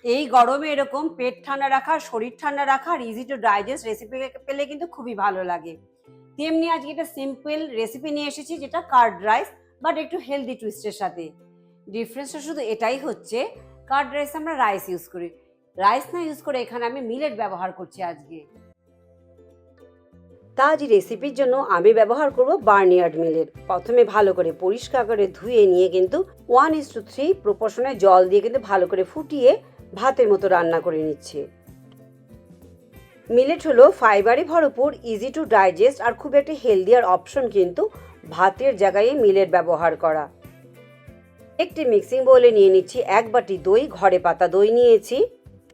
এই গরমে এরকম পেট ঠান্ডা রাখা, শরীর ঠান্ডা রাখা আর ইজি টু ডাইজেস্ট রেসিপি পেলে কিন্তু খুবই ভালো লাগে। তেমনি আজকে একটা সিম্পল রেসিপি নিয়ে এসেছি, যেটা কার্ড রাইস, বাট একটু হেলদি টুইস্টের সাথে। ডিফারেন্সটা শুধু এটাই হচ্ছে, কার্ড রাইস আমরা রাইস ইউজ করি, রাইস না ইউজ করে এখানে আমি মিলেট ব্যবহার করছি আজকে। তা আজ রেসিপির জন্য আমি ব্যবহার করব বার্নিয়ার্ড মিলেট। প্রথমে ভালো করে পরিষ্কার করে ধুয়ে নিয়ে কিন্তু 1:3 প্রপোর্শনে জল দিয়ে কিন্তু ভালো করে ফুটিয়ে ভাতের মতো রান্না করে নিচ্ছে। মিলেট হলো ফাইবারে ভরপুর, ইজি টু ডাইজেস্ট আর খুব একটা হেলদিয়ার অপশন কিন্তু ভাতের জায়গায় মিলেট ব্যবহার করা। একটি মিক্সিং বোলে নিয়ে নিচ্ছি 1 বাটি দই, ঘরে পাতা দই নিয়েছি।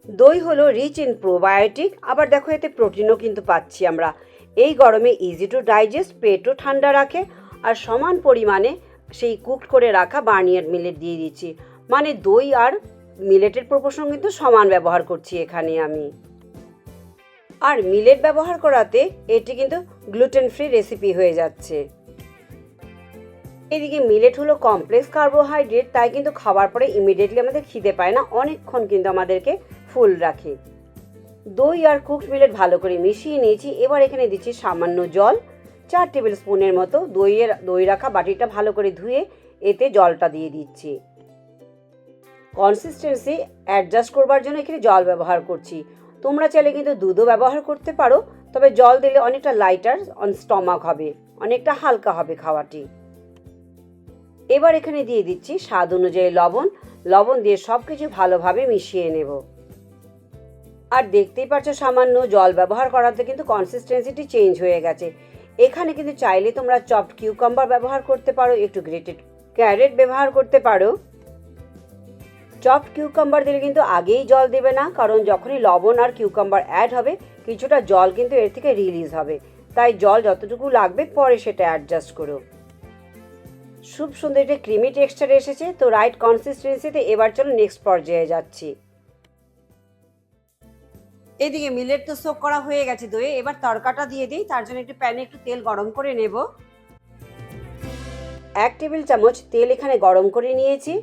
দই হলো রিচ ইন প্রোবায়োটিক, আবার দেখো এতে প্রোটিনও কিন্তু পাচ্ছি আমরা। এই গরমে ইজি টু ডাইজেস্ট, পেটও ঠান্ডা রাখে আর সমান পরিমাণে সেই কুকড করে রাখা বার্নিয়ার্ড মিলেট দিয়ে দিচ্ছি। মানে দই আর মিলেটের প্রপোর্শন কিন্তু সমান ব্যবহার করছি এখানে আমি। আর মিলেট ব্যবহার করাতে এটি কিন্তু গ্লুটেন ফ্রি রেসিপি হয়ে যাচ্ছে। এদিকে মিলেট হলো কমপ্লেক্স কার্বোহাইড্রেট, তাই কিন্তু খাবার পরে ইমিডিয়েটলি আমাদের খিদে পায় না, অনেকক্ষণ কিন্তু আমাদেরকে ফুল রাখে। দই আর কুকড মিলেট ভালো করে মিশিয়ে নিয়েছি। এবার এখানে দিচ্ছি সামান্য জল, 4 টেবিল স্পুনের মতো। দই রাখা বাটিটা ভালো করে ধুয়ে এতে জলটা দিয়ে দিচ্ছি। কনসিস্টেন্সি অ্যাডজাস্ট করবার জন্য এখানে জল ব্যবহার করছি। তোমরা চাইলে কিন্তু দুধও ব্যবহার করতে পারো, তবে জল দিলে অনেকটা লাইটার অন স্টমাক হবে, অনেকটা হালকা হবে খাওয়াটি। এবার এখানে দিয়ে দিচ্ছি স্বাদ অনুযায়ী লবণ দিয়ে সব কিছু ভালোভাবে মিশিয়ে নেব। আর দেখতেই পাচ্ছ সামান্য জল ব্যবহার করাতে কিন্তু কনসিস্টেন্সিটি চেঞ্জ হয়ে গেছে। এখানে কিন্তু চাইলে তোমরা চপড কিউকাম্বার ব্যবহার করতে পারো, একটু গ্রেটেড ক্যারেট ব্যবহার করতে পারো। চপড কিউকাম্বার দিলে কিন্তু আগেই জল দেবে না, কারণ যখনই লবণ আর কিউকাম্বার অ্যাড হবে কিছুটা জল কিন্তু এর থেকে রিলিজ হবে, তাই জল যতটুকু লাগবে পরে সেটা অ্যাডজাস্ট করো। খুব সুন্দর একটা ক্রিমি টেক্সচার এসেছে, তো রাইট কনসিস্টেন্সিতে এবার চলো নেক্সট পর্যায়ে যাচ্ছি। এদিকে মিলেট তো সোক করা হয়ে গেছে দইয়ে, এবার তড়কাটা দিয়ে দিই। তার জন্য একটু প্যানে একটু তেল গরম করে নেব। 1 টেবিল চামচ তেল এখানে গরম করে নিয়েছি।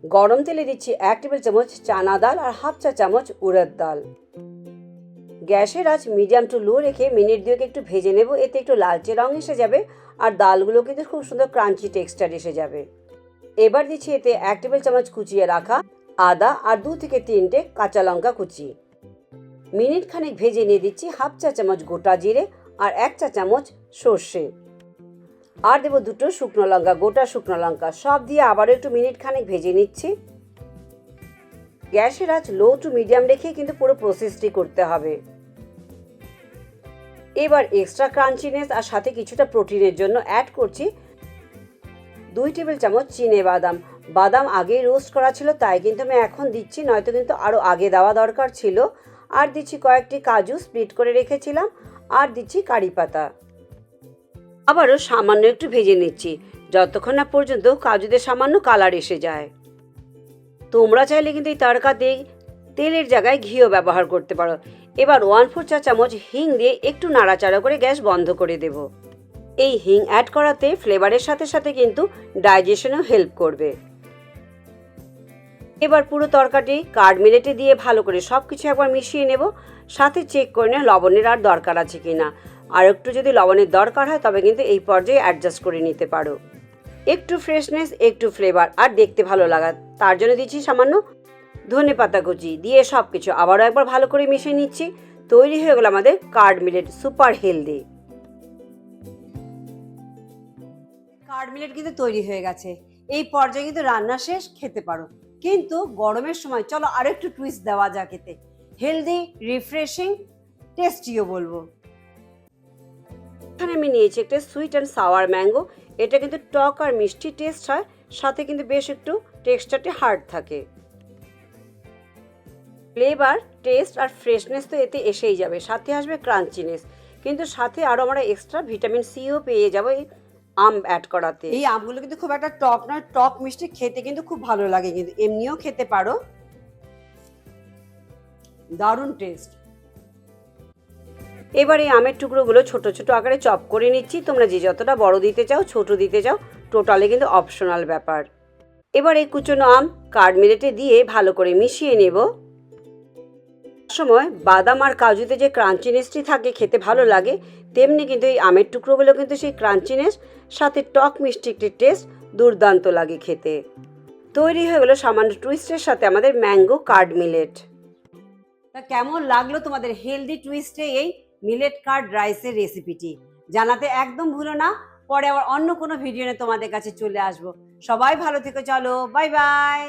গরম তেলে দিচ্ছি 1 টেবিল চামচ চানা ডাল আর হাফ চা চামচ উড়দ ডাল। গ্যাসের আঁচ মিডিয়াম টু লো রেখে মিনিট 2 একটু ভেজে নেব, এতে একটু লালচে রং এসে যাবে আর ডালগুলো কিন্তু খুব সুন্দর ক্রাঞ্চি টেক্সচার এসে যাবে। এবার দিচ্ছি এতে 1 টেবিল চামচ কুচিয়ে রাখা আদা আর 2 থেকে 3টে কাঁচা লঙ্কা কুচি। মিনিট খানেক ভেজে নিয়ে দিচ্ছি হাফ চা চামচ গোটা জিরে আর 1 চা চামচ সর্ষে। আর দেবো 2টো শুকনো লঙ্কা, গোটা শুকনো লঙ্কা। সব দিয়ে আবারও একটু মিনিট খানেক ভেজে নিচ্ছি। গ্যাসের আঁচ লো টু মিডিয়াম রেখে কিন্তু পুরো প্রসেসটি করতে হবে। এবার এক্সট্রা ক্রাঞ্চিনেস আর সাথে কিছুটা প্রোটিনের জন্য অ্যাড করছি 2 টেবিল চামচ চিনে বাদাম। বাদাম আগেই রোস্ট করা ছিল, তাই কিন্তু আমি এখন দিচ্ছি, নয়তো কিন্তু আরও আগে দেওয়া দরকার ছিল। আর দিচ্ছি কয়েকটি কাজু স্প্লিট করে রেখেছিলাম, আর দিচ্ছি কারি পাতা। আবারও সামান্য একটু ভেজে নিচ্ছি, যতক্ষণ না পর্যন্ত কাজুদের সামান্য কালার এসে যায়। তোমরা চাইলে কিন্তু এই তড়কাতে তেলের জায়গায় ঘিও ব্যবহার করতে পারো। এবার 1/4 চা চামচ হিং দিয়ে একটু নাড়াচাড়া করে গ্যাস বন্ধ করে দেব। এই হিং অ্যাড করাতে ফ্লেভারের সাথে সাথে কিন্তু ডাইজেশনেও হেল্প করবে। এবার পুরো তরকাটি কার্ড মিলেটে দিয়ে ভালো করে সব কিছু একবার মিশিয়ে নেব। সাথে চেক করে নে লবণের আর দরকার আছে কিনা। আর একটু যদি লবণের দরকার হয় তবে কিন্তু এই পর্যায়ে অ্যাডজাস্ট করে নিতে পারো। একটু ফ্রেশনেস, একটু ফ্লেভার আর দেখতে ভালো লাগা, তার জন্য দিচ্ছি সামান্য ধনে পাতা কুচি। দিয়ে সব কিছু আবারও একবার ভালো করে মিশিয়ে নিচ্ছি। তৈরি হয়ে গেল আমাদের card millet, super healthy card millet কিন্তু তৈরি হয়ে গেছে। এই পর্যায়ে কিন্তু রান্না শেষ, খেতে পারো। কিন্তু গরমের সময় চলো আরো একটু টুইস্ট দেওয়া যাক, এতে হেলদি, রিফ্রেশিং, টেস্টিও বলবো। এখানে আমি নিয়েছি একটা সুইট অ্যান্ড সাওয়ার ম্যাঙ্গো। এটা কিন্তু টক আর মিষ্টি টেস্ট হয়, সাথে কিন্তু বেশ একটু টেক্সচারটি হার্ড থাকে। ফ্লেভার, টেস্ট আর ফ্রেশনেস তো এতে এসেই যাবে, সাথে আসবে ক্রাঞ্চিনেস, কিন্তু সাথে আরও আমরা এক্সট্রা ভিটামিন সিও পেয়ে যাবো এই আম অ্যাড করাতে। এই আমগুলো কিন্তু খুব একটা টক নয়, টক মিষ্টি খেতে কিন্তু খুব ভালো লাগে, কিন্তু এমনিও খেতে পারো, দারুণ টেস্ট। এবার এই আমের টুকরোগুলো ছোট ছোট আকারে চপ করে নিচ্ছি। তোমরা যে যতটা বড় দিতে চাও, ছোট দিতে চাও, টোটালি কিন্তু অপশনাল ব্যাপার। এবার এই কুচনো আম কার্ড মিলেটে দিয়ে ভালো করে মিশিয়ে নেব। সময় বাদাম আর কাজুতে যে ক্রাঞ্চিনেসটি থাকে খেতে ভালো লাগে, তেমনি কিন্তু এই আমের টুকরোগুলো কিন্তু সেই ক্রাঞ্চিনেস সাথে টক মিষ্টি একটি টেস্ট দুর্দান্ত লাগে খেতে। তৈরি হয়ে গেলো সামান্য টুইস্টের সাথে আমাদের ম্যাঙ্গো কার্ড মিলেট। তা কেমন লাগলো তোমাদের হেলদি টুইস্টে এই মিলেট কার্ড রাইসের রেসিপিটি? জানাতে একদম ভুলো না। পরে আবার অন্য কোনো ভিডিও নিয়ে তোমাদের কাছে চলে আসবো। সবাই ভালো থেকো, চলো বাই বাই।